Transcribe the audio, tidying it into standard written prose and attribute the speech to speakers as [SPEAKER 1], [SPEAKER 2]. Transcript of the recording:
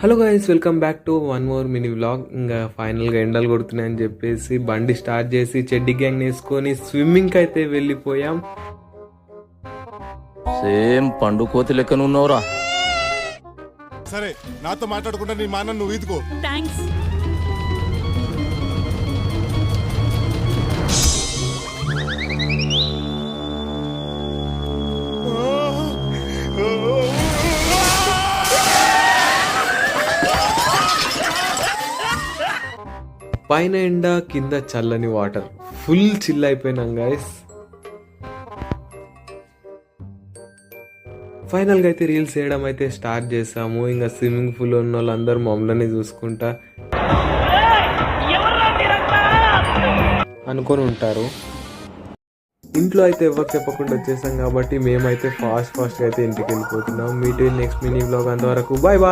[SPEAKER 1] Hello guys, welcome back to one more mini vlog. ఇంకా ఫైనల్గా ఎండలు కొడుతున్నాయని చెప్పేసి బండి స్టార్ట్ చేసి చెడ్డి గ్యాంగ్ వేసుకొని స్విమ్మింగ్కి అయితే వెళ్ళిపోయాం.
[SPEAKER 2] సేమ్ పండు కోతి లెక్కన ఉన్నావురా.
[SPEAKER 3] సరే, నాతో మాట్లాడకుండా నీ మాన నువ్వు ఈదుకో.
[SPEAKER 4] థ్యాంక్స్.
[SPEAKER 1] పైన ఎండ, కింద చల్లని వాటర్, ఫుల్ చిల్ అయిపోయినాం గైస్. ఫైనల్గా అయితే రీల్స్ చేయడం అయితే స్టార్ట్ చేసాము. ఇంకా స్విమ్మింగ్ పూల్ ఉన్న వాళ్ళందరూ మమ్మల్ని చూసుకుంటా అనుకొని ఉంటారు. ఇంట్లో అయితే ఎవరు చెప్పకుండా వచ్చేసాం కాబట్టి మేమైతే ఫాస్ట్గా అయితే ఇంటికి వెళ్ళిపోతున్నాం. Meet next mini vlog. అంతవరకు బాయ్ బాయ్.